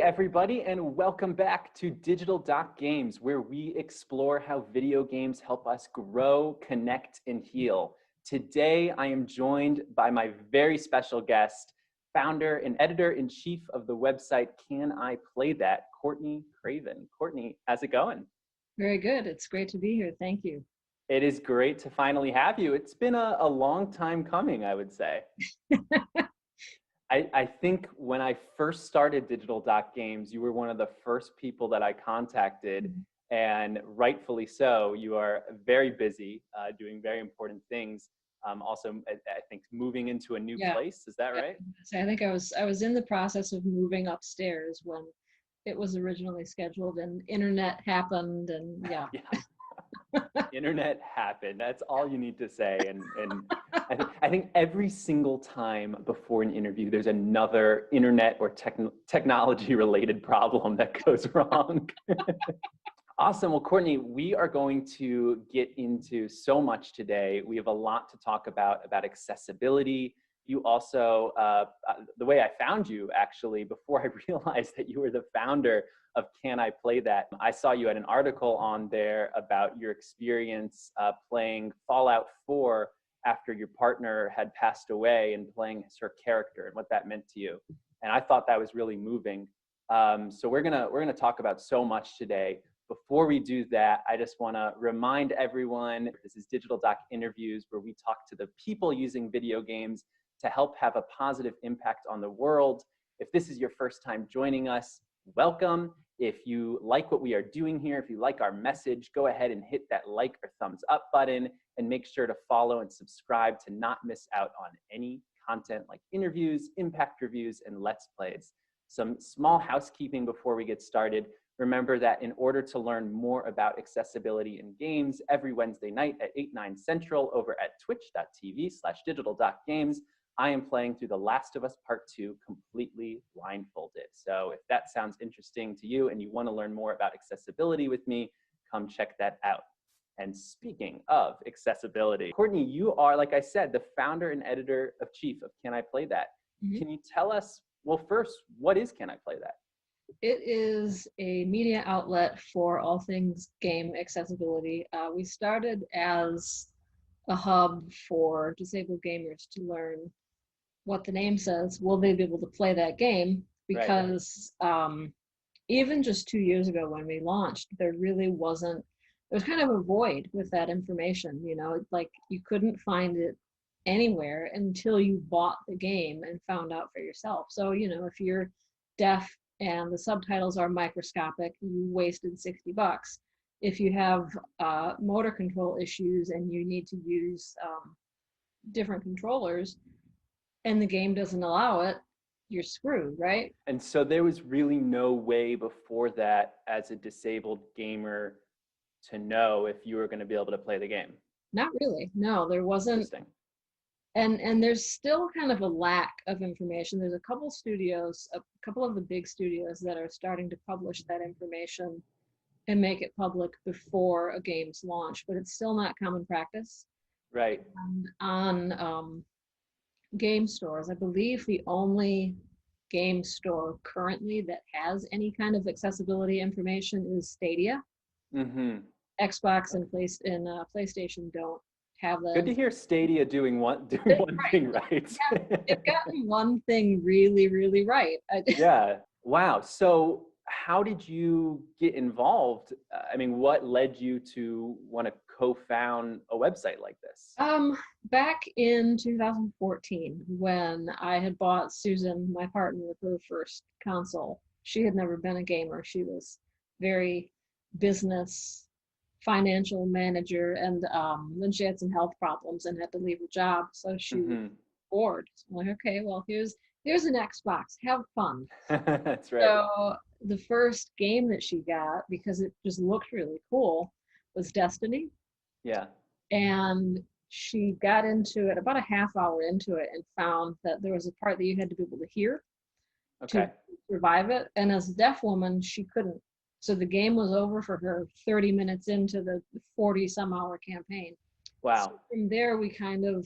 everybody, and welcome back to Digital Games, where we explore how video games help us grow, connect, and heal. Today, I am joined by my very special guest, founder and editor-in-chief of the website Can I Play That, Courtney Craven. Courtney, how's it going? Very good. It's great to be here. Thank you. It is great to finally have you. It's been a long time coming, I would say. I think when I first started Digital Games, you were one of the first people that I contacted, and rightfully so. You are very busy, doing very important things. Also, I think moving into a new place. Is that right? So I think I was in the process of moving upstairs when it was originally scheduled, and internet happened, and yeah. Internet happened. That's all you need to say. And I think every single time before an interview, there's another internet or technology related problem that goes wrong. Awesome. Well, Courtney, we are going to get into so much today. We have a lot to talk about accessibility. You also, the way I found you actually, before I realized that you were the founder of Can I Play That, I saw you had an article on there about your experience playing Fallout 4 after your partner had passed away and playing her character and what that meant to you. And I thought that was really moving. So we're gonna talk about so much today. Before we do that, I just want to remind everyone, this is Digital Interviews, where we talk to the people using video games to help have a positive impact on the world. If this is your first time joining us, welcome. If you like what we are doing here, if you like our message, go ahead and hit that like or thumbs up button, and make sure to follow and subscribe to not miss out on any content like interviews, impact reviews, and Let's Plays. Some small housekeeping before we get started. Remember that in order to learn more about accessibility in games, every Wednesday night at 8/9 Central over at twitch.tv/digital.games, I am playing through The Last of Us Part 2 completely blindfolded. So if that sounds interesting to you and you want to learn more about accessibility with me, come check that out. And speaking of accessibility, Courtney, you are, like I said, the founder and editor-in-chief of Can I Play That? Mm-hmm. Can you tell us, well, first, what is Can I Play That? It is a media outlet for all things game accessibility. We started as a hub for disabled gamers to learn what the name says. Will they be able to play that game? Because even just 2 years ago when we launched, there was kind of a void with that information. You know, like you couldn't find it anywhere until you bought the game and found out for yourself. So, you know, if you're deaf and the subtitles are microscopic, you wasted $60. If you have motor control issues and you need to use different controllers and the game doesn't allow it, you're screwed, right? And so there was really no way before that as a disabled gamer to know if you were going to be able to play the game. Not really. No, there wasn't. Interesting. And there's still kind of a lack of information. There's a couple of the big studios that are starting to publish that information and make it public before a game's launch, but it's still not common practice. Right. And on game stores, I believe the only game store currently that has any kind of accessibility information is Stadia. Mm-hmm. Xbox and PlayStation don't have that. Good to hear Stadia doing one right. thing right. Yeah, they've gotten one thing really, really right. Yeah. Wow. So how did you get involved? I mean, what led you to want to co-found a website like this? Back in 2014, when I had bought Susan, my partner, her first console. She had never been a gamer. She was very business, financial manager, and then she had some health problems and had to leave her job, so she was bored. So I'm like, okay, well, here's an Xbox, have fun. That's right. So the first game that she got, because it just looked really cool, was Destiny. Yeah. And she got into it about a half hour into it and found that there was a part that you had to be able to hear to survive it, and as a deaf woman she couldn't. So the game was over for her 30 minutes into the 40-some hour campaign. Wow. So from there, we kind of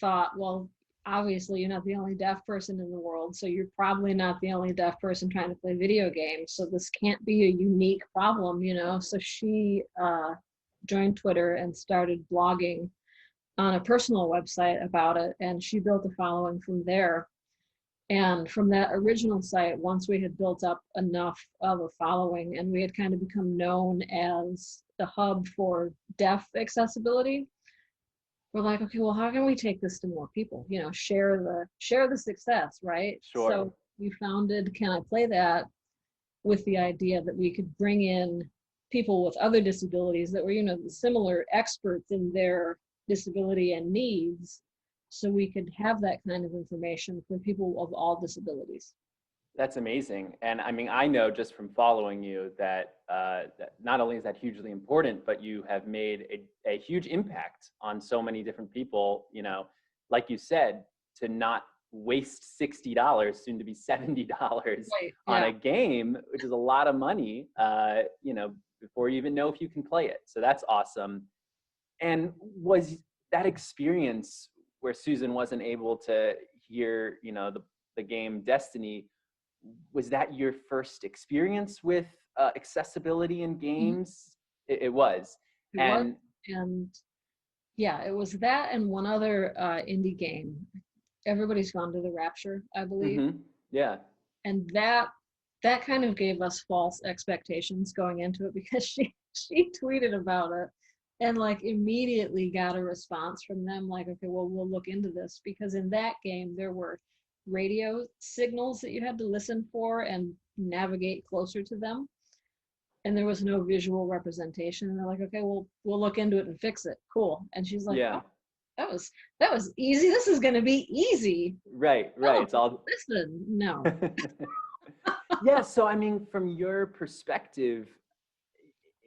thought, well, obviously you're not the only deaf person in the world, so you're probably not the only deaf person trying to play video games. So this can't be a unique problem, you know? So she joined Twitter and started blogging on a personal website about it, and she built a following from there. And from that original site, once we had built up enough of a following and we had kind of become known as the hub for deaf accessibility, we're like, okay, well, how can we take this to more people? You know, share the success, right? Sure. So we founded Can I Play That with the idea that we could bring in people with other disabilities that were, you know, similar experts in their disability and needs, so we could have that kind of information for people of all disabilities. That's amazing. And I mean, I know just from following you that, that not only is that hugely important, but you have made a huge impact on so many different people, you know, like you said, to not waste $60, soon to be $70 Right. on Yeah. a game, which is a lot of money, you know, before you even know if you can play it. So that's awesome. And was that experience where Susan wasn't able to hear, you know, the game Destiny, was that your first experience with accessibility in Mhm. games? It was. It was. And And yeah, it was that and one other indie game. Everybody's Gone to the Rapture, I believe. yeah, And that kind of gave us false expectations going into it, because she tweeted about it and like immediately got a response from them like, okay, well, we'll look into this, because in that game there were radio signals that you had to listen for and navigate closer to them, and there was no visual representation, and they're like, okay, well, we'll look into it and fix it. Cool. And she's like, yeah, oh, that was easy. This is going to be easy. right. Oh, It's all. listen, no. Yeah. So, I mean, from your perspective,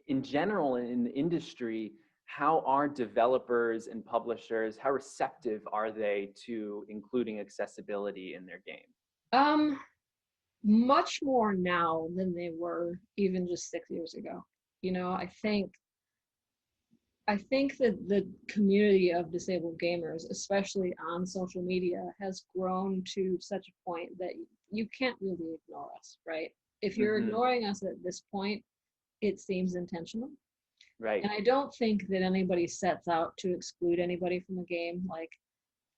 in general in the industry, how are developers and publishers, how receptive are they to including accessibility in their game? Um, Much more now than they were even just 6 years ago. You know, I think that the community of disabled gamers, especially on social media, has grown to such a point that you can't really ignore us, right? If you're Hmm. ignoring us at this point, it seems intentional. Right. And I don't think that anybody sets out to exclude anybody from a game. Like,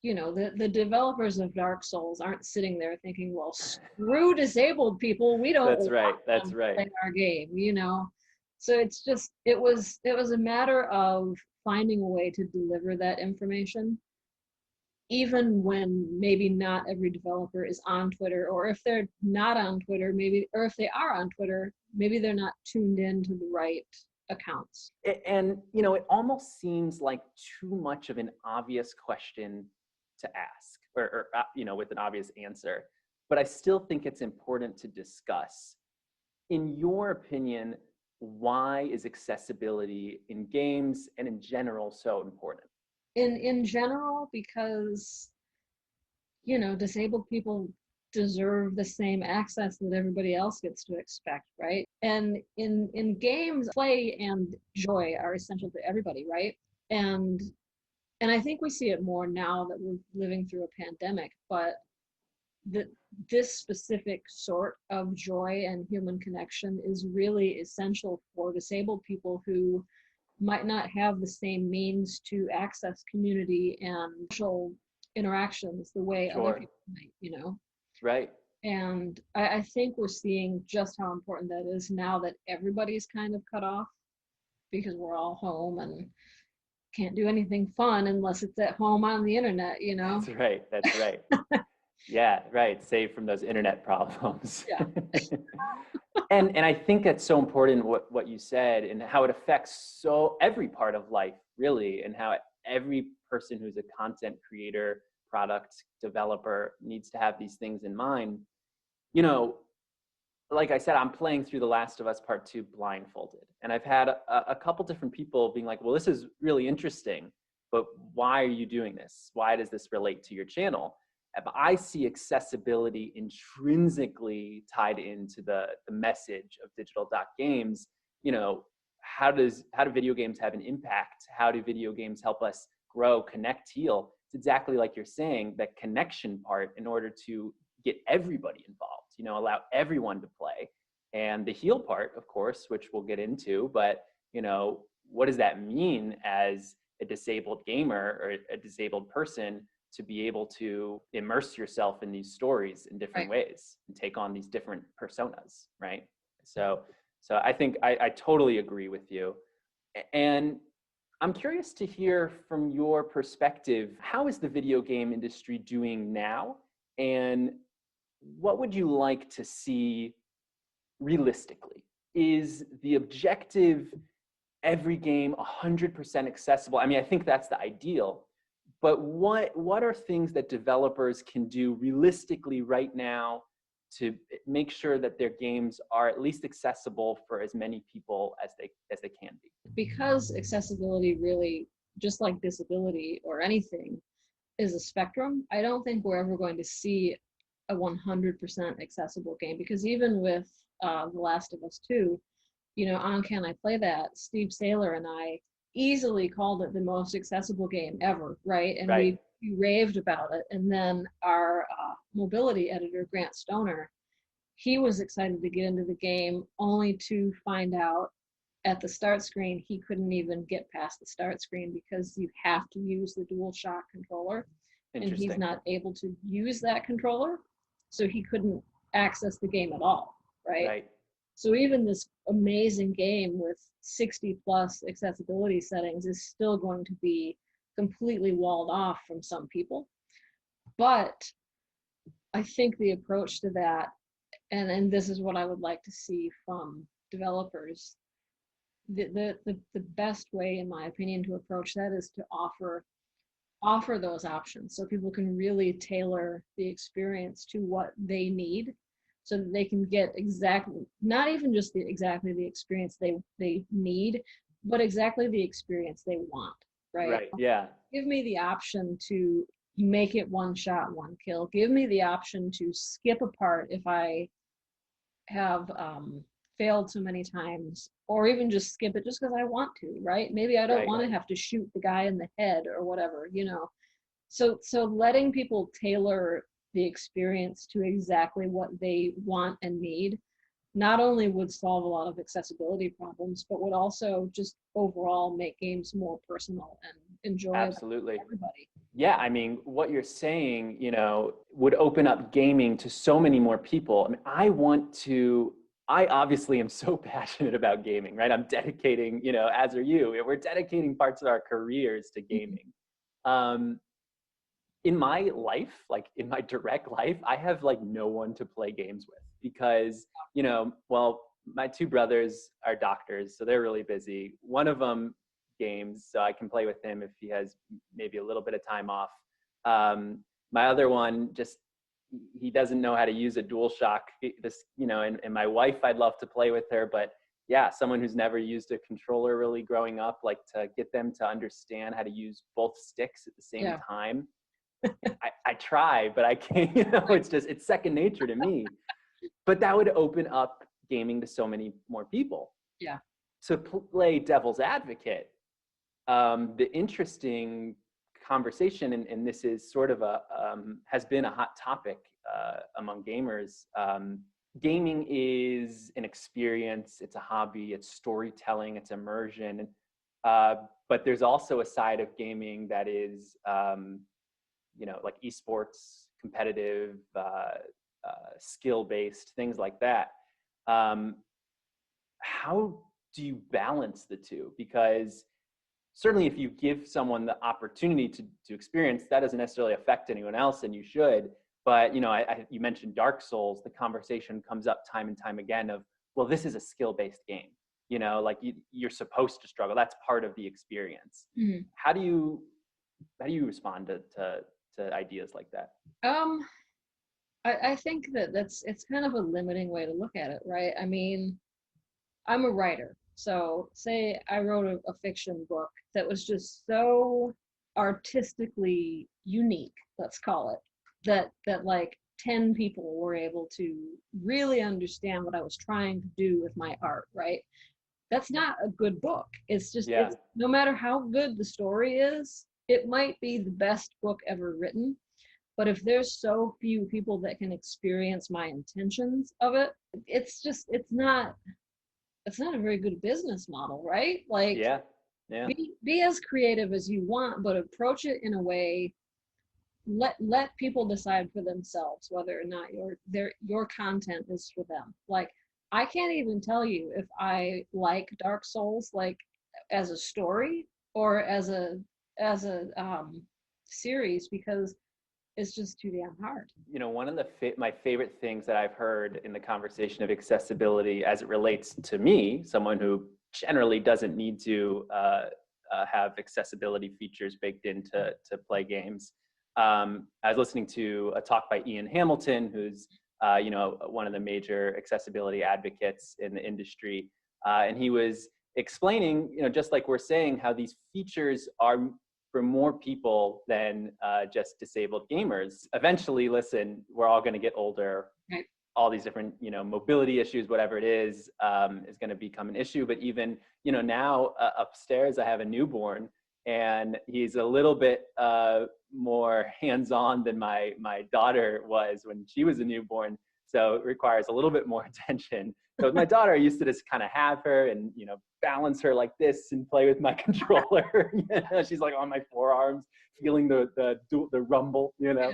you know, the developers of Dark Souls aren't sitting there thinking, well, screw disabled people, we don't That's want right. That's them right. playing our game, you know. So it's just it was a matter of finding a way to deliver that information, even when maybe not every developer is on Twitter, or if they're not on Twitter, maybe, or if they are on Twitter, maybe they're not tuned in to the right accounts. And you know, it almost seems like too much of an obvious question to ask, or you know, with an obvious answer, but I still think it's important to discuss. In your opinion, why is accessibility in games and in general so important? In general, because, you know, disabled people deserve the same access that everybody else gets to expect, right? And in games, play and joy are essential to everybody, right? And and I think we see it more now that we're living through a pandemic, but that this specific sort of joy and human connection is really essential for disabled people who might not have the same means to access community and social interactions the way other Sure. people might, you know. Right. And I think we're seeing just how important that is now that everybody's kind of cut off, because we're all home and can't do anything fun unless it's at home on the internet, you know? That's right. That's right. Yeah, right. Save from those internet problems. Yeah. And I think that's so important what you said, and how it affects so every part of life, really, and how every person who's a content creator, product developer needs to have these things in mind. You know, like I said, I'm playing through The Last of Us Part 2 blindfolded. And I've had a couple different people being like, well, this is really interesting, but why are you doing this? Why does this relate to your channel? But I see accessibility intrinsically tied into the message of digital.games. You know, how do video games have an impact? How do video games help us grow, connect, heal? it's exactly like you're saying, that connection part in order to get everybody involved, you know, allow everyone to play. And the heal part, of course, which we'll get into, but, you know, what does that mean as a disabled gamer or a disabled person to be able to immerse yourself in these stories in different ways and take on these different personas, right? So I think I totally agree with you. And I'm curious to hear from your perspective, how is the video game industry doing now? And what would you like to see realistically? Is the objective every game 100% accessible? I mean, I think that's the ideal, but what are things that developers can do realistically right now to make sure that their games are at least accessible for as many people as they can be? Because accessibility really, just like disability or anything, is a spectrum, I don't think we're ever going to see a 100% accessible game, because even with The Last of Us 2, you know, on Can I Play That, Steve Saylor and I easily called it the most accessible game ever, right? And we raved about it. And then our mobility editor, Grant Stoner, he was excited to get into the game only to find out at the start screen he couldn't even get past the start screen because you have to use the DualShock controller, and he's not able to use that controller, so he couldn't access the game at all, right? So even this amazing game with 60 plus accessibility settings is still going to be completely walled off from some people. But I think the approach to that, and this is what I would like to see from developers, the best way, in my opinion, to approach that is to offer those options so people can really tailor the experience to what they need, so that they can get exactly, not even just exactly the experience they need, but exactly the experience they want, right? Yeah. Give me the option to make it one shot, one kill. Give me the option to skip a part if I have failed so many times, or even just skip it just because I want to, right? Maybe I don't want to have to shoot the guy in the head or whatever, you know. So letting people tailor the experience to exactly what they want and need not only would solve a lot of accessibility problems, but would also just overall make games more personal and enjoyable for everybody. Yeah, I mean, what you're saying, you know, would open up gaming to so many more people. I mean, I obviously am so passionate about gaming, right? I'm dedicating, you know, as are you, we're dedicating parts of our careers to gaming. In my life, like in my direct life, I have like no one to play games with because, you know, well, my two brothers are doctors, so they're really busy. One of them games, so I can play with him if he has maybe a little bit of time off. My other one just, he doesn't know how to use a DualShock. This, you know, and my wife, I'd love to play with her, but yeah, someone who's never used a controller really growing up, like to get them to understand how to use both sticks at the same time. I try, but I can't, you know, it's second nature to me. But that would open up gaming to so many more people. Yeah. To play devil's advocate, the interesting conversation, and this is sort of has been a hot topic among gamers. Gaming is an experience, it's a hobby, it's storytelling, it's immersion. But there's also a side of gaming that is, you know, like esports, competitive, skill-based, things like that. How do you balance the two? Because certainly if you give someone the opportunity to experience, that doesn't necessarily affect anyone else, and you should. But, you know, you mentioned Dark Souls, the conversation comes up time and time again of, well, this is a skill-based game. You know, like you're supposed to struggle. That's part of the experience. Mm-hmm. How do you respond to ideas like that? I think it's kind of a limiting way to look at it, right? I mean, I'm a writer. So say I wrote a fiction book that was just so artistically unique, let's call it, that like 10 people were able to really understand what I was trying to do with my art, right? That's not a good book. It's just, it's, no matter how good the story is, it might be the best book ever written, but if there's so few people that can experience my intentions of it, it's not a very good business model, right? Like, Yeah. Yeah. be as creative as you want, but approach it in a way, let people decide for themselves whether or not your content is for them. Like, I can't even tell you if I like Dark Souls, like, as a story or as a series, because it's just too damn hard. You know, one of my favorite things that I've heard in the conversation of accessibility as it relates to me, someone who generally doesn't need to have accessibility features baked in to play games. I was listening to a talk by Ian Hamilton, who's you know, one of the major accessibility advocates in the industry, and he was explaining, you know, just like we're saying, how these features are for more people than just disabled gamers. Eventually, listen, we're all going to get older. Right. All these different, you know, mobility issues, whatever it is going to become an issue. But even, you know, now upstairs, I have a newborn, and he's a little bit more hands-on than my daughter was when she was a newborn. So it requires a little bit more attention. So with my daughter, I used to just kind of have her and, you know, balance her like this and play with my controller. You know, she's like on my forearms, feeling the rumble, you know.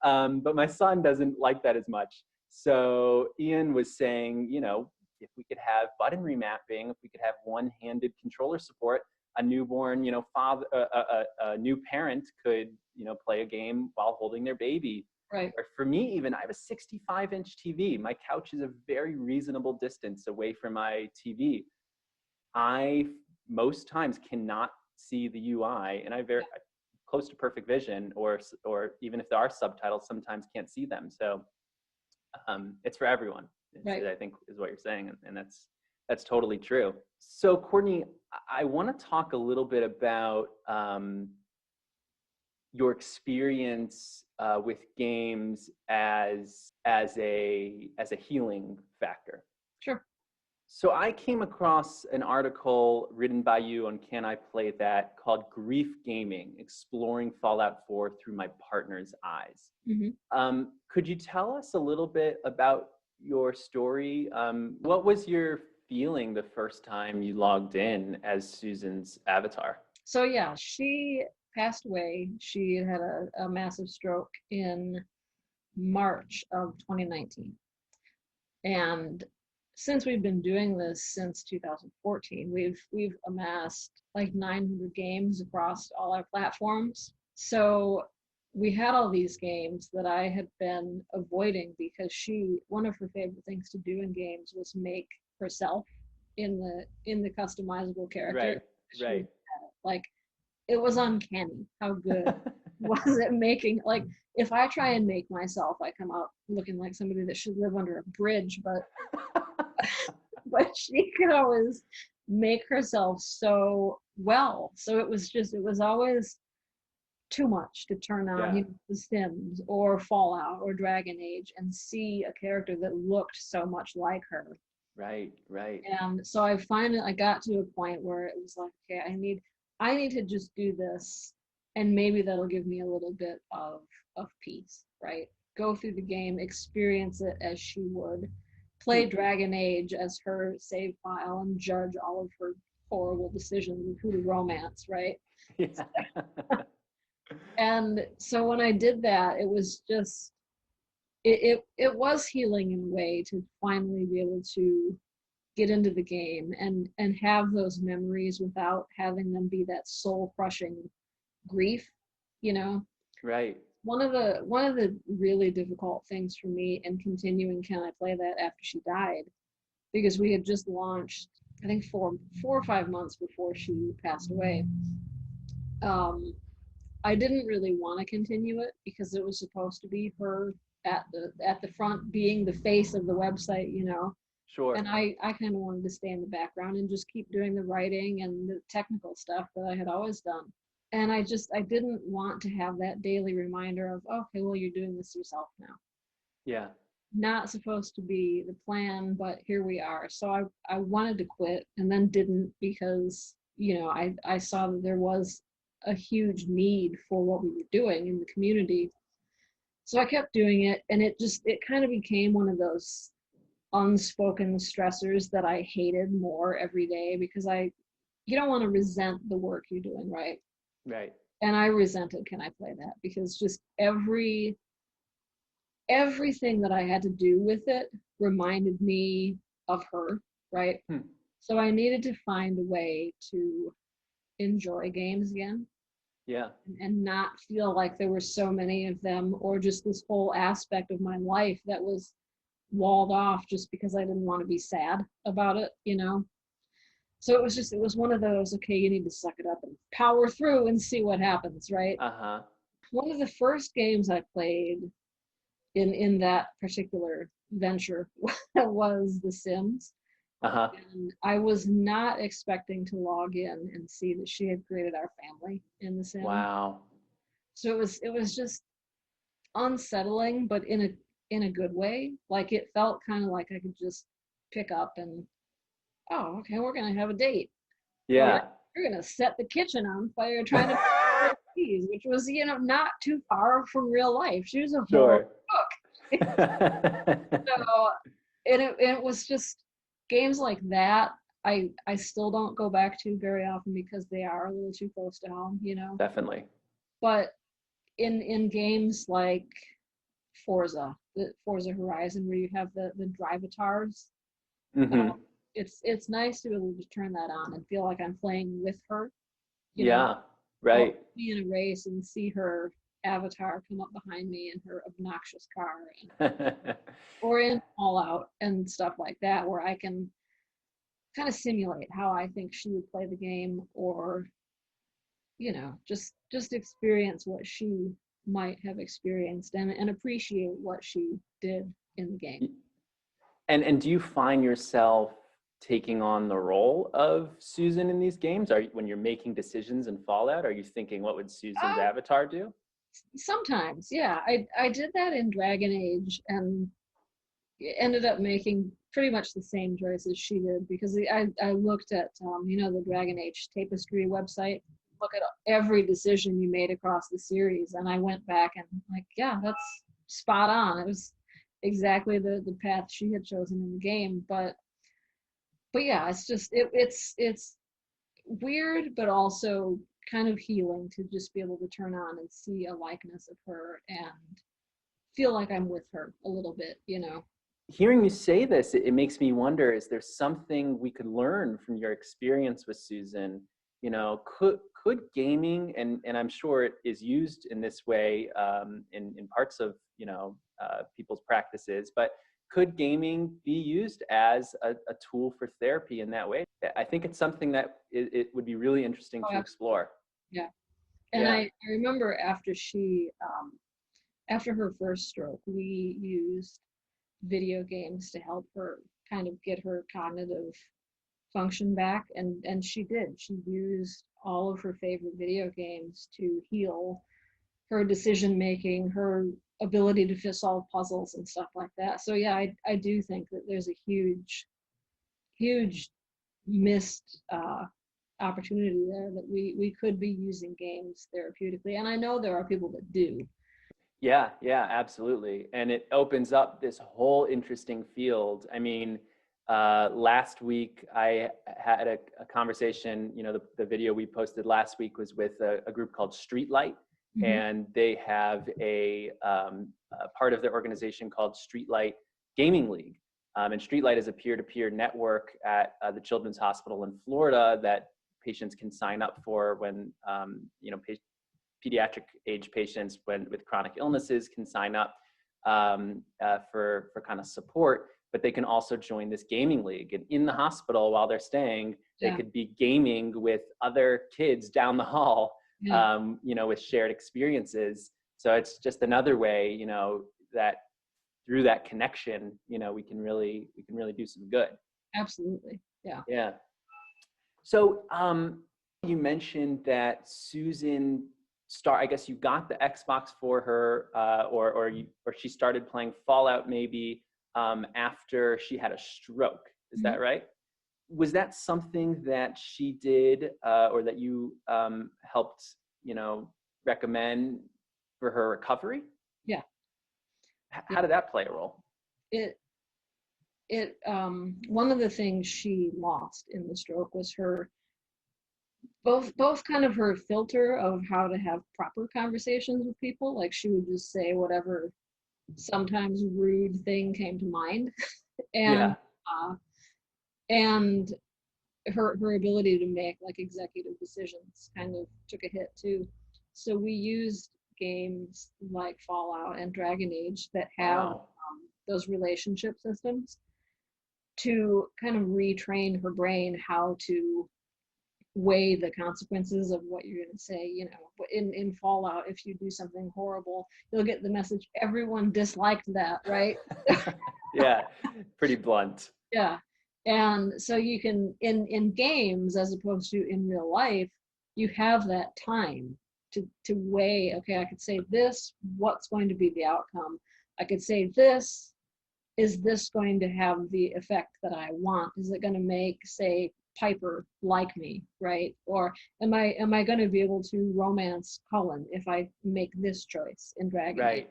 Yeah. But my son doesn't like that as much. So Ian was saying, you know, if we could have button remapping, if we could have one-handed controller support, a newborn, you know, a new parent could, you know, play a game while holding their baby. Right. Or for me, even, I have a 65-inch TV. My couch is a very reasonable distance away from my TV. I most times cannot see the UI, and I very close to perfect vision, or even if there are subtitles, sometimes can't see them. So it's for everyone. Right. I think is what you're saying, and that's totally true. So Courtney, I want to talk a little bit about your experience with games as a healing factor. Sure. So I came across an article written by you on Can I Play That, called Grief Gaming, Exploring Fallout 4 Through My Partner's Eyes. Mm-hmm. Could you tell us a little bit about your story? What was your feeling the first time you logged in as Susan's avatar? So yeah, she passed away. She had a massive stroke in March of 2019. And since we've been doing this since 2014, we've amassed like 900 games across all our platforms. So we had all these games that I had been avoiding because one of her favorite things to do in games was make herself in the customizable character. Right. Like, it was uncanny how good was it making, like, if I try and make myself, I come out looking like somebody that should live under a bridge, but she could always make herself so well. So it was always too much to turn on, you know, The Sims or Fallout or Dragon Age and see a character that looked so much like her. Right. And so I got to a point where it was like, okay, I need to just do this, and maybe that'll give me a little bit of peace, right? Go through the game, experience it as she would, play Dragon Age as her save file, and judge all of her horrible decisions with who to romance, right? Yeah. And so when I did that, it was just it was healing in a way to finally be able to get into the game and have those memories without having them be that soul crushing grief, you know. Right. One of the really difficult things for me in continuing Can I Play That after she died, because we had just launched, I think 4 or 5 months before she passed away. I didn't really want to continue it because it was supposed to be her at the front, being the face of the website, you know. Sure. And I kind of wanted to stay in the background and just keep doing the writing and the technical stuff that I had always done. And I didn't want to have that daily reminder of, okay, well, you're doing this yourself now. Yeah. Not supposed to be the plan, but here we are. So I wanted to quit and then didn't, because, you know, I saw that there was a huge need for what we were doing in the community. So I kept doing it, and it kind of became one of those unspoken stressors that I hated more every day, because you don't want to resent the work you're doing, right? Right. And I resented, can I play that? Because just everything that I had to do with it reminded me of her, right? Hmm. So I needed to find a way to enjoy games again, Yeah. and not feel like there were so many of them, or just this whole aspect of my life that was walled off just because I didn't want to be sad about it, you know? So it was one of those, okay, you need to suck it up and power through and see what happens, right? Uh-huh. One of the first games I played in that particular venture was The Sims. Uh-huh. And I was not expecting to log in and see that she had created our family in The Sims. Wow. So it was just unsettling, but in a good way. Like, it felt kind of like I could just pick up and, oh, okay, we're gonna have a date. Or Yeah. you're gonna set the kitchen on fire trying to make cheese, which was, not too far from real life. She was a horrible Sure. cook. So, it was just games like that. I still don't go back to very often because they are a little too close to home. Definitely. But in games like the Forza Horizon, where you have the drivatars, Mm-hmm. it's nice to be able to turn that on and feel like I'm playing with her. You know, Yeah. I'll Right. be in a race and see her avatar come up behind me in her obnoxious car, or in Fallout and stuff like that, where I can kind of simulate how I think she would play the game, or just experience what she might have experienced, and appreciate what she did in the game. And do you find yourself taking on the role of Susan in these games? When you're making decisions in Fallout, are you thinking, what would Susan's Uh, avatar do? Sometimes, yeah, I did that in Dragon Age, and ended up making pretty much the same choices she did, because I looked at the Dragon Age Tapestry website, look at every decision you made across the series, and I went back and, like, yeah, that's spot on. It was exactly the path she had chosen in the game. But yeah, it's just it's weird, but also kind of healing to just be able to turn on and see a likeness of her and feel like I'm with her a little bit. Hearing you say this, it makes me wonder, is there something we could learn from your experience with Susan? Could gaming, and I'm sure it is used in this way in parts of people's practices, but could gaming be used as a tool for therapy in that way? I think it's something that it would be really interesting Oh, to explore. yeah. And Yeah. I remember after her first stroke, we used video games to help her kind of get her cognitive function back, and she did. She used all of her favorite video games to heal her decision making, her ability to solve puzzles and stuff like that. So yeah, I do think that there's a huge missed opportunity there, that we could be using games therapeutically, and I know there are people that do. Yeah, yeah, absolutely. And it opens up this whole interesting field. I mean, last week I had a conversation, the video we posted last week was with a group called Streetlight, Mm-hmm. and they have a part of their organization called Streetlight Gaming League. And Streetlight is a peer-to-peer network at the Children's Hospital in Florida that patients can sign up for when, pediatric age patients with chronic illnesses can sign up for kind of support, but they can also join this gaming league. And in the hospital while they're staying, they Yeah, could be gaming with other kids down the hall, yeah, with shared experiences. So it's just another way, that through that connection, we can really do some good. absolutely. Yeah. Yeah. So you mentioned that Susan I guess you got the Xbox for her, or she started playing Fallout maybe after she had a stroke. Is Mhm. that right? Was that something that she did, or that you helped recommend for her recovery? Yeah. How did that play a role? One of the things she lost in the stroke was her both kind of her filter of how to have proper conversations with people. Like she would just say whatever sometimes rude thing came to mind, and Yeah. And her ability to make like executive decisions kind of took a hit too. So we used games like Fallout and Dragon Age that have Wow. those relationship systems to kind of retrain her brain how to weigh the consequences of what you're going to say. In Fallout, if you do something horrible, you'll get the message everyone disliked that, right? Yeah, pretty blunt. Yeah. And so you can in games as opposed to in real life, you have that time to weigh, okay, I could say this, what's going to be the outcome? I could say this, is this going to have the effect that I want? Is it going to make, say, Piper like me, right? Or am I going to be able to romance Cullen if I make this choice in Dragon Age?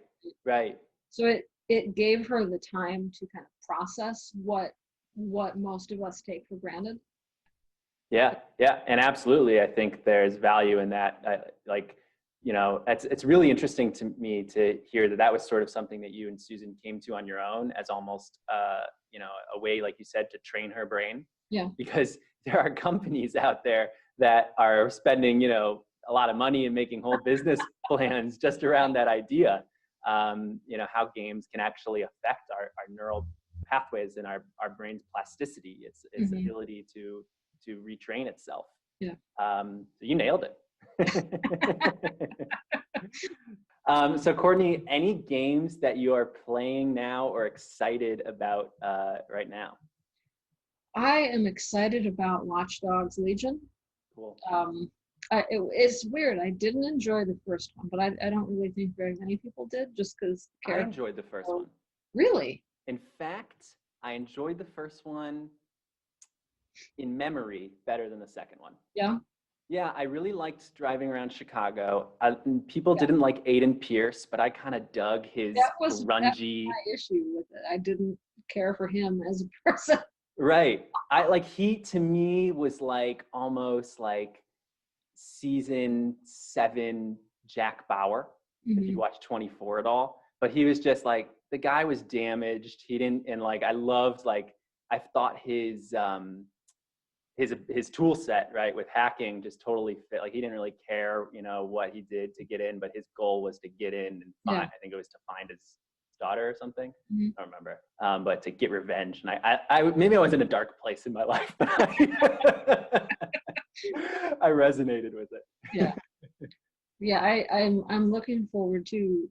Right. So it gave her the time to kind of process what most of us take for granted. Yeah, and absolutely, I think there's value in that. It's really interesting to me to hear that was sort of something that you and Susan came to on your own as almost, a way, like you said, to train her brain. Yeah. Because there are companies out there that are spending, a lot of money and making whole business plans just around that idea. How games can actually affect our neural pathways and our brain's plasticity, its ability to retrain itself. Yeah. So you nailed it. So Courtney, any games that you are playing now or excited about right now? I am excited about Watch Dogs Legion. Cool. It's weird. I didn't enjoy the first one, but I don't really think very many people did, just because. I enjoyed the first one. Really? In fact, I enjoyed the first one in memory better than the second one. Yeah. Yeah, I really liked driving around Chicago. People didn't like Aiden Pierce, but I kind of dug his grungy. That was my issue with it. I didn't care for him as a person. Right. He to me was like almost like season 7 Jack Bauer, if you watch 24 at all. But he was just like, the guy was damaged. He didn't, and I loved, I thought his tool set, right, with hacking just totally fit. He didn't really care, what he did to get in, but his goal was to get in and find, I think it was to find his daughter or something. I don't remember, but to get revenge. And I maybe I was in a dark place in my life, but I resonated with it. Yeah. I'm looking forward to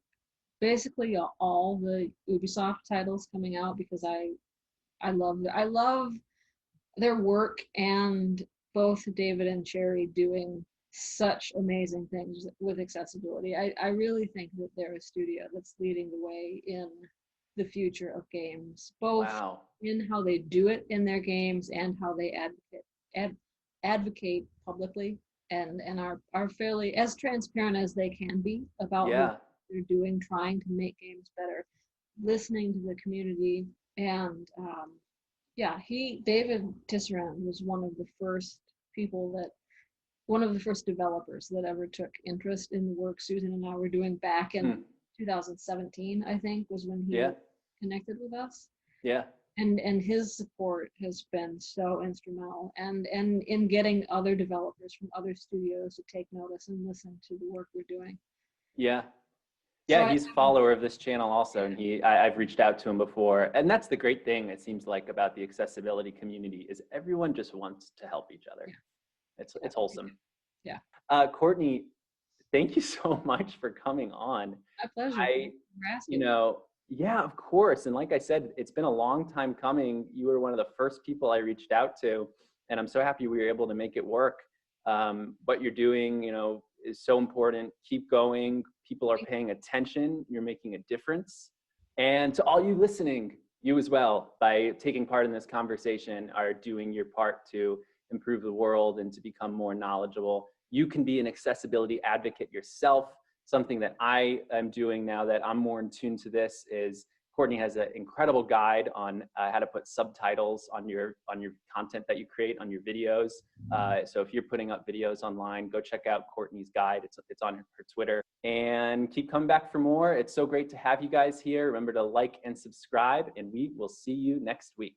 basically all the Ubisoft titles coming out, because I love their work, and both David and Cherry doing such amazing things with accessibility. I really think that they're a studio that's leading the way in the future of games, both in how they do it in their games and how they advocate publicly, and are fairly as transparent as they can be about what they're doing, trying to make games better, listening to the community. And David Tisserand was one of the first developers that ever took interest in the work Susan and I were doing back in 2017, I think, was when he connected with us. Yeah. And his support has been so instrumental, and in getting other developers from other studios to take notice and listen to the work we're doing. Yeah. So he's a follower of this channel also, and I've reached out to him before. And that's the great thing, it seems like, about the accessibility community, is everyone just wants to help each other. Yeah. It's wholesome. Yeah. Courtney, thank you so much for coming on. My pleasure. Yeah, of course. And like I said, it's been a long time coming. You were one of the first people I reached out to, and I'm so happy we were able to make it work. What you're doing, is so important. Keep going. People are paying attention. You're making a difference. And to all you listening, you as well, by taking part in this conversation, are doing your part to improve the world and to become more knowledgeable. you can be an accessibility advocate yourself. Something that I am doing now that I'm more in tune to this is Courtney has an incredible guide on how to put subtitles on your content that you create on your videos. So if you're putting up videos online, go check out Courtney's guide. It's on her Twitter. And keep coming back for more. It's so great to have you guys here. Remember to like and subscribe, and we will see you next week.